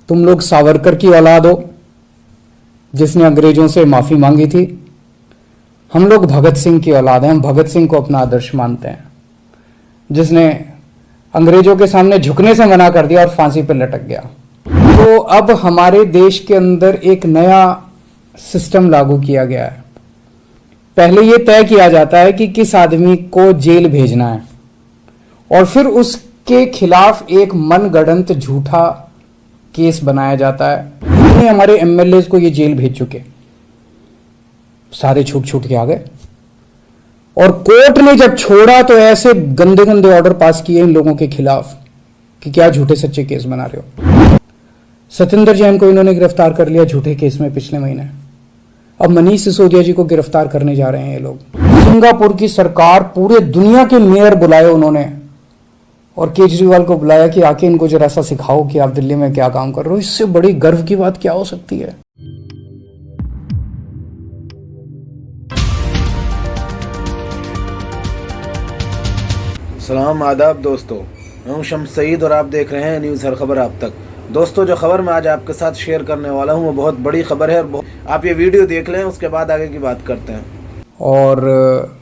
तुम लोग सावरकर की औलाद हो जिसने अंग्रेजों से माफी मांगी थी। हम लोग भगत सिंह की औलाद हैं। हम भगत सिंह को अपना आदर्श मानते हैं, जिसने अंग्रेजों के सामने झुकने से मना कर दिया और फांसी पर लटक गया। तो अब हमारे देश के अंदर एक नया सिस्टम लागू किया गया है। पहले यह तय किया जाता है कि किस आदमी को जेल भेजना है और फिर उसके खिलाफ एक मनगढ़ंत झूठा केस बनाया जाता है। हमारे एमएलए को ये जेल भेज चुके, सारे छूट के आ गए और कोर्ट ने जब छोड़ा तो ऐसे गंदे गंदे ऑर्डर पास किए इन लोगों के खिलाफ कि क्या झूठे सच्चे केस बना रहे हो। सत्येंद्र जैन को इन्होंने गिरफ्तार कर लिया झूठे केस में पिछले महीने। अब मनीष सिसोदिया जी को गिरफ्तार करने जा रहे हैं ये लोग। सिंगापुर की सरकार पूरे दुनिया के मेयर बुलाए उन्होंने और केजरीवाल को बुलाया कि आके इनको जरा सा सिखाओ कि आप दिल्ली में क्या काम कर रहे हो। इससे बड़ी गर्व की बात क्या हो सकती है। सलाम आदाब दोस्तों, मैं हूं शम्स सईद और आप देख रहे हैं न्यूज़ हर खबर आप तक। दोस्तों, जो खबर मैं आज आपके साथ शेयर करने वाला हूं वो बहुत बड़ी खबर है और आप ये वीडियो देख लें, उसके बाद आगे की बात करते हैं। और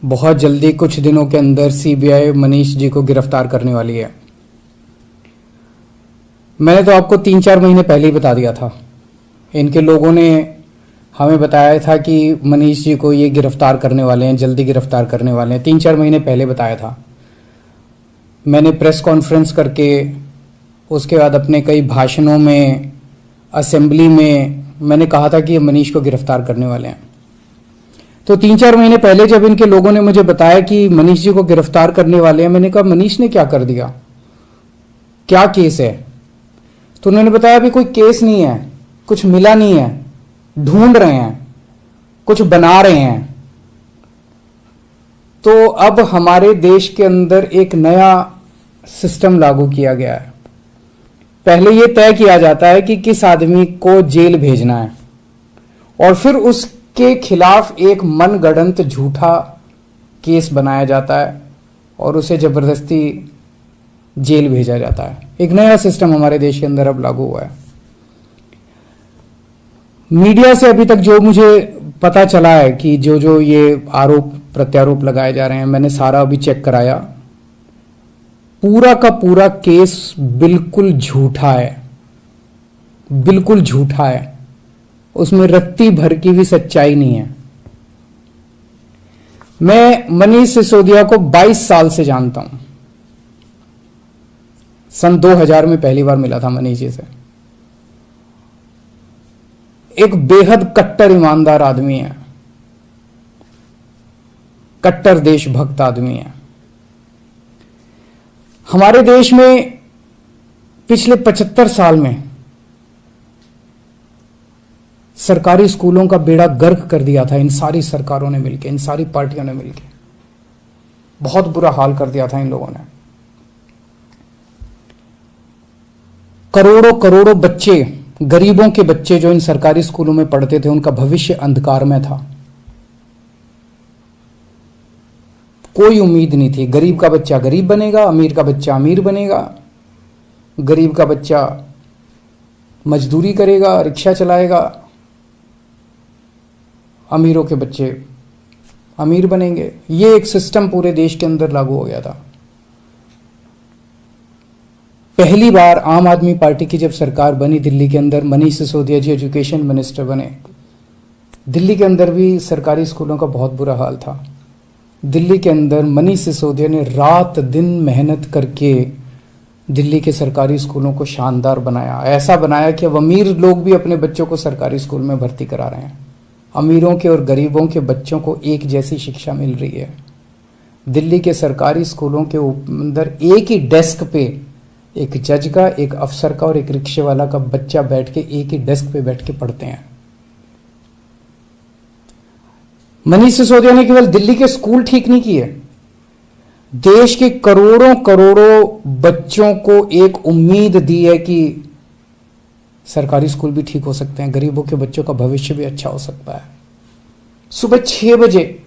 बहुत जल्दी कुछ दिनों के अंदर सीबीआई मनीष जी को गिरफ्तार करने वाली है। मैंने तो आपको 3-4 महीने पहले ही बता दिया था। इनके लोगों ने हमें बताया था कि मनीष जी को ये गिरफ्तार करने वाले हैं, जल्दी गिरफ्तार करने वाले हैं। 3-4 महीने पहले बताया था। मैंने प्रेस कॉन्फ्रेंस करके, उसके बाद अपने कई भाषणों में, असेंबली में मैंने कहा था कि मनीष को गिरफ्तार करने वाले हैं। तो 3-4 महीने पहले जब इनके लोगों ने मुझे बताया कि मनीष जी को गिरफ्तार करने वाले हैं, मैंने कहा मनीष ने क्या कर दिया, क्या केस है। तो उन्होंने बताया अभी कोई केस नहीं है, कुछ मिला नहीं है, ढूंढ रहे हैं, कुछ बना रहे हैं। तो अब हमारे देश के अंदर एक नया सिस्टम लागू किया गया है। पहले यह तय किया जाता है कि किस आदमी को जेल भेजना है और फिर उसके खिलाफ एक मनगढ़ंत झूठा केस बनाया जाता है और उसे जबरदस्ती जेल भेजा जाता है। एक नया सिस्टम हमारे देश के अंदर अब लागू हुआ है। मीडिया से अभी तक जो मुझे पता चला है कि जो ये आरोप प्रत्यारोप लगाए जा रहे हैं, मैंने सारा अभी चेक कराया। पूरा का पूरा केस बिल्कुल झूठा है, बिल्कुल झूठा है। उसमें रत्ती भर की भी सच्चाई नहीं है। मैं मनीष सिसोदिया को 22 साल से जानता हूं। सन 2000 में पहली बार मिला था मनीष जी से। एक बेहद कट्टर ईमानदार आदमी है, कट्टर देशभक्त आदमी है। हमारे देश में पिछले 75 साल में सरकारी स्कूलों का बेड़ा गर्क कर दिया था इन सारी सरकारों ने मिलकर, इन सारी पार्टियों ने मिलकर। बहुत बुरा हाल कर दिया था इन लोगों ने। करोड़ों करोड़ों बच्चे, गरीबों के बच्चे जो इन सरकारी स्कूलों में पढ़ते थे, उनका भविष्य अंधकार में था। कोई उम्मीद नहीं थी। गरीब का बच्चा गरीब बनेगा, अमीर का बच्चा अमीर बनेगा। गरीब का बच्चा मजदूरी करेगा, रिक्शा चलाएगा। अमीरों के बच्चे अमीर बनेंगे। ये एक सिस्टम पूरे देश के अंदर लागू हो गया था। पहली बार आम आदमी पार्टी की जब सरकार बनी दिल्ली के अंदर, मनीष सिसोदिया जी एजुकेशन मिनिस्टर बने। दिल्ली के अंदर भी सरकारी स्कूलों का बहुत बुरा हाल था। दिल्ली के अंदर मनीष सिसोदिया ने रात दिन मेहनत करके दिल्ली के सरकारी स्कूलों को शानदार बनाया। ऐसा बनाया कि अब अमीर लोग भी अपने बच्चों को सरकारी स्कूल में भर्ती करा रहे हैं। अमीरों के और गरीबों के बच्चों को एक जैसी शिक्षा मिल रही है। दिल्ली के सरकारी स्कूलों के अंदर एक ही डेस्क पे एक जज का, एक अफसर का और एक रिक्शे वाला का बच्चा बैठ के एक ही डेस्क पे बैठ के पढ़ते हैं। मनीष सिसोदिया ने केवल दिल्ली के स्कूल ठीक नहीं किए, देश के करोड़ों करोड़ों बच्चों को एक उम्मीद दी है कि सरकारी स्कूल भी ठीक हो सकते हैं, गरीबों के बच्चों का भविष्य भी अच्छा हो सकता है। सुबह 6 बजे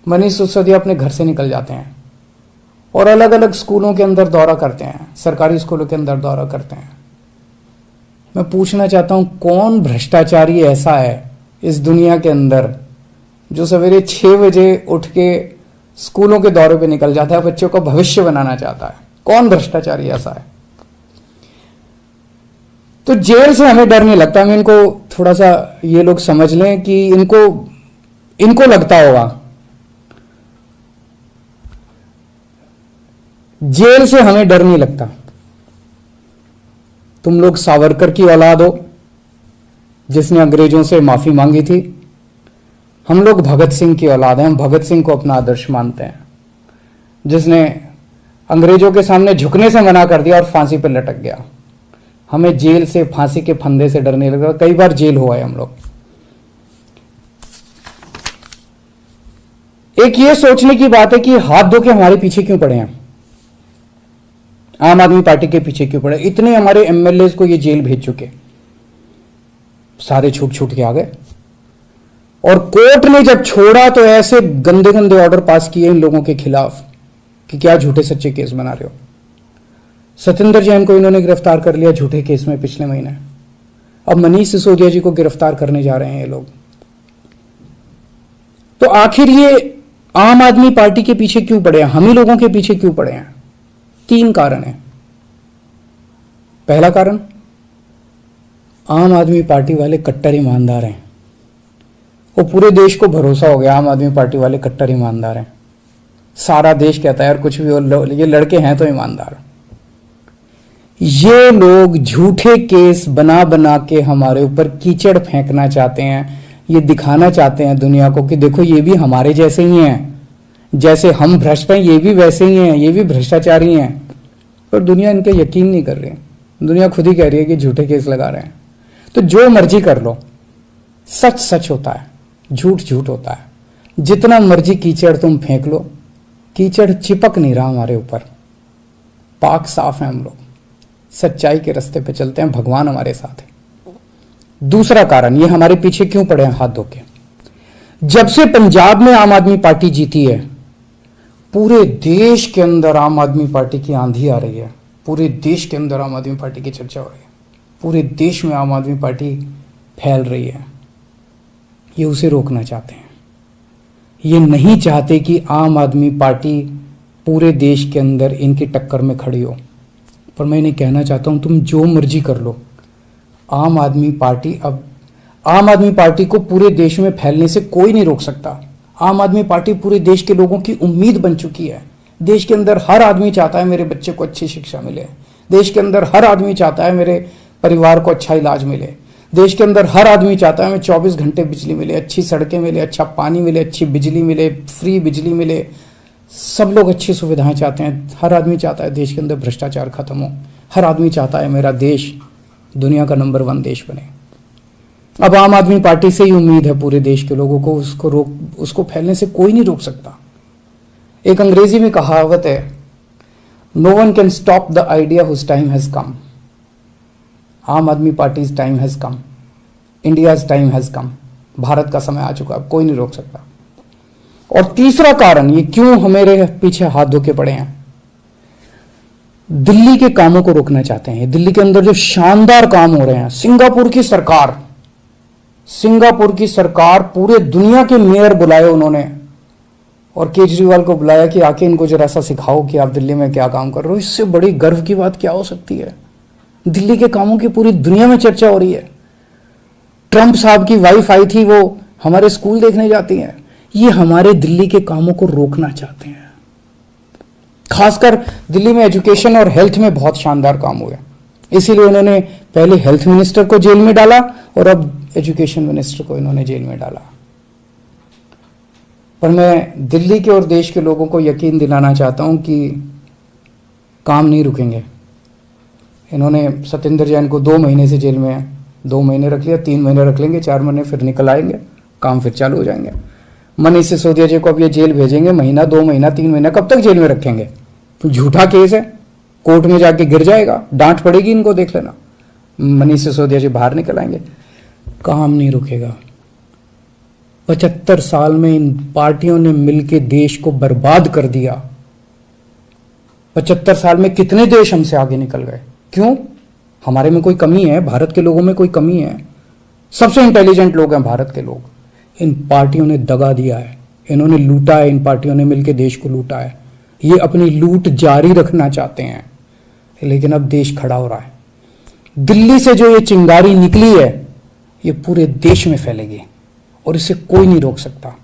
मनीष सिसोदिया अपने घर से निकल जाते हैं और अलग अलग स्कूलों के अंदर दौरा करते हैं, सरकारी स्कूलों के अंदर दौरा करते हैं। मैं पूछना चाहता हूं कौन भ्रष्टाचारी ऐसा है इस दुनिया के अंदर जो सवेरे 6 बजे उठ के स्कूलों के दौरे पे निकल जाता है, बच्चों का भविष्य बनाना चाहता है। कौन भ्रष्टाचारी ऐसा है? तो जेल से हमें डर नहीं लगता। मैं इनको थोड़ा सा ये लोग समझ लें कि इनको लगता होगा जेल से हमें डर नहीं लगता। तुम लोग सावरकर की औलाद हो जिसने अंग्रेजों से माफी मांगी थी। हम लोग भगत सिंह की औलाद हैं। हम भगत सिंह को अपना आदर्श मानते हैं, जिसने अंग्रेजों के सामने झुकने से मना कर दिया और फांसी पर लटक गया। हमें जेल से, फांसी के फंदे से डर नहीं लगता। कई बार जेल हुआ है हम लोग। एक ये सोचने की बात है कि हाथ धो के हमारे पीछे क्यों पड़े हैं, आम आदमी पार्टी के पीछे क्यों पड़े। इतने हमारे एमएलए को ये जेल भेज चुके, सारे छूट छूट के आ गए। और कोर्ट ने जब छोड़ा तो ऐसे गंदे गंदे ऑर्डर पास किए इन लोगों के खिलाफ कि क्या झूठे सच्चे केस बना रहे हो। सत्येंद्र जैन को इन्होंने गिरफ्तार कर लिया झूठे केस में पिछले महीने। अब मनीष सिसोदिया जी को गिरफ्तार करने जा रहे हैं ये लोग। तो आखिर ये आम आदमी पार्टी के पीछे क्यों पड़े हैं, हम ही लोगों के पीछे क्यों पड़े हैं? 3 कारण है। पहला कारण, आम आदमी पार्टी वाले कट्टर ईमानदार हैं। वो पूरे देश को भरोसा हो गया आम आदमी पार्टी वाले कट्टर ईमानदार हैं। सारा देश कहता है यार कुछ भी हो, ये लड़के हैं तो ईमानदार। ये लोग झूठे केस बना बना के हमारे ऊपर कीचड़ फेंकना चाहते हैं। ये दिखाना चाहते हैं दुनिया को कि देखो ये भी हमारे जैसे ही हैं, जैसे हम भ्रष्ट हैं ये भी वैसे ही हैं, ये भी भ्रष्टाचारी हैं। पर दुनिया इनके यकीन नहीं कर रही। दुनिया खुद ही कह रही है कि झूठे केस लगा रहे हैं। तो जो मर्जी कर लो, सच सच होता है, झूठ झूठ होता है। जितना मर्जी कीचड़ तुम फेंक लो, कीचड़ चिपक नहीं रहा हमारे ऊपर। पाक साफ है हम लोग, सच्चाई के रास्ते पे चलते हैं, भगवान हमारे साथ है। दूसरा कारण, ये हमारे पीछे क्यों पड़े हैं हाथ धो के। जब से पंजाब में आम आदमी पार्टी जीती है, पूरे देश के अंदर आम आदमी पार्टी की आंधी आ रही है। पूरे देश के अंदर आम आदमी पार्टी की चर्चा हो रही है। पूरे देश में आम आदमी पार्टी फैल रही है। ये उसे रोकना चाहते हैं। ये नहीं चाहते कि आम आदमी पार्टी पूरे देश के अंदर इनकी टक्कर में खड़ी हो। पर मैं इन्हें कहना चाहता हूं तुम जो मर्जी कर लो, आम आदमी पार्टी को पूरे देश में फैलने से कोई नहीं रोक सकता। आम आदमी पार्टी पूरे देश के लोगों की उम्मीद बन चुकी है। देश के अंदर हर आदमी चाहता है मेरे बच्चे को अच्छी शिक्षा मिले। देश के अंदर हर आदमी चाहता है मेरे परिवार को अच्छा इलाज मिले। देश के अंदर हर आदमी चाहता है हमें 24 घंटे बिजली मिले, अच्छी सड़कें मिले, अच्छा पानी मिले, अच्छी बिजली मिले, फ्री बिजली मिले। सब लोग अच्छी सुविधाएं चाहते हैं। हर आदमी चाहता है देश के अंदर भ्रष्टाचार खत्म हो। हर आदमी चाहता है मेरा देश दुनिया का नंबर 1 देश बने। अब आम आदमी पार्टी से ही उम्मीद है पूरे देश के लोगों को, उसको फैलने से कोई नहीं रोक सकता। एक अंग्रेजी में कहावत है, no one can stop the idea whose time has come. Aam Aadmi party's time has come, India's time has come. Bharat का समय आ चुका, अब कोई नहीं रोक सकता। और तीसरा कारण, ये क्यों हमारे पीछे हाथ धो के पड़े हैं, दिल्ली के कामों को रोकना चाहते हैं। दिल्ली के अंदर जो शानदार काम हो रहे हैं, सिंगापुर की सरकार पूरे दुनिया के मेयर बुलाए उन्होंने, और केजरीवाल को बुलाया कि आके इनको जरा सा सिखाओ कि आप दिल्ली में क्या काम कर रहे हो। इससे बड़ी गर्व की बात क्या हो सकती है। दिल्ली के कामों की पूरी दुनिया में चर्चा हो रही है। ट्रंप साहब की वाइफ आई थी, वो हमारे स्कूल देखने जाती हैं। ये हमारे दिल्ली के कामों को रोकना चाहते हैं। खासकर दिल्ली में एजुकेशन और हेल्थ में बहुत शानदार काम हुए, इसीलिए उन्होंने पहले हेल्थ मिनिस्टर को जेल में डाला और अब एजुकेशन मिनिस्टर को इन्होंने जेल में डाला। पर मैं दिल्ली के और देश के लोगों को यकीन दिलाना चाहता हूं कि काम नहीं रुकेंगे। इन्होंने सत्येंद्र जैन को 2 महीने से जेल में 2 महीने रख लिया, 3 महीने रख लेंगे, 4 महीने फिर निकल आएंगे, काम फिर चालू हो जाएंगे। मनीष सिसोदिया जी को अब ये जेल भेजेंगे, महीना, 2 महीना, 3 महीना, कब तक जेल में रखेंगे। तो झूठा केस है, कोर्ट में जाके गिर जाएगा, डांट पड़ेगी इनको, देख लेना। मनीष सिसोदिया जी बाहर निकल आएंगे, काम नहीं रुकेगा। 75 साल में इन पार्टियों ने मिलकर देश को बर्बाद कर दिया। 75 साल में कितने देश हमसे आगे निकल गए। क्यों? हमारे में कोई कमी है? भारत के लोगों में कोई कमी है? सबसे इंटेलिजेंट लोग हैं भारत के लोग। इन पार्टियों ने दगा दिया है, इन्होंने लूटा है, इन पार्टियों ने मिलकर देश को लूटा है। ये अपनी लूट जारी रखना चाहते हैं, लेकिन अब देश खड़ा हो रहा है। दिल्ली से जो ये चिंगारी निकली है ये पूरे देश में फैलेगी और इसे कोई नहीं रोक सकता,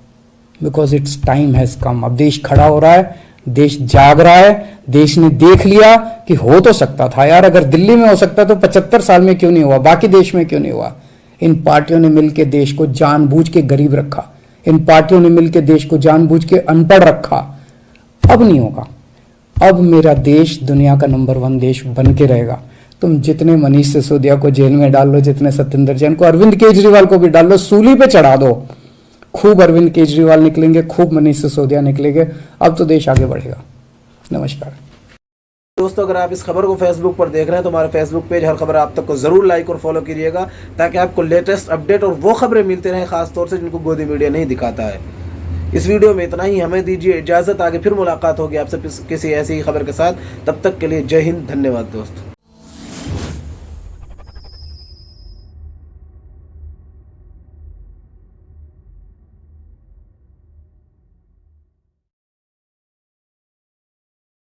बिकॉज इट्स टाइम हैज कम। अब देश खड़ा हो रहा है, देश जाग रहा है, देश ने देख लिया कि हो तो सकता था यार, अगर दिल्ली में हो सकता तो 75 साल में क्यों नहीं हुआ, बाकी देश में क्यों नहीं हुआ। इन पार्टियों ने मिलकर देश को जानबूझ के गरीब रखा, इन पार्टियों ने मिलकर देश को जानबूझ के अनपढ़ रखा। अब नहीं होगा, अब मेरा देश दुनिया का नंबर 1 देश बन के रहेगा। तुम जितने मनीष सिसोदिया को जेल में डाल लो, जितने सत्येंद्र जैन को, अरविंद केजरीवाल को भी डाल लो, सूली पे चढ़ा दो, खूब अरविंद केजरीवाल निकलेंगे, खूब मनीष सिसोदिया निकलेंगे। अब तो देश आगे बढ़ेगा। नमस्कार दोस्तों, अगर आप इस खबर को फेसबुक पर देख रहे हैं तो हमारे फेसबुक पेज हर खबर आप तक को जरूर लाइक और फॉलो कीजिएगा, ताकि आपको लेटेस्ट अपडेट और वो खबरें मिलती रहें, खासतौर से जिनको गोदी मीडिया नहीं दिखाता है। इस वीडियो में इतना ही, हमें दीजिए इजाजत। आगे फिर मुलाकात होगी आपसे किसी ऐसी ही खबर के साथ। तब तक के लिए जय हिंद, धन्यवाद दोस्तों।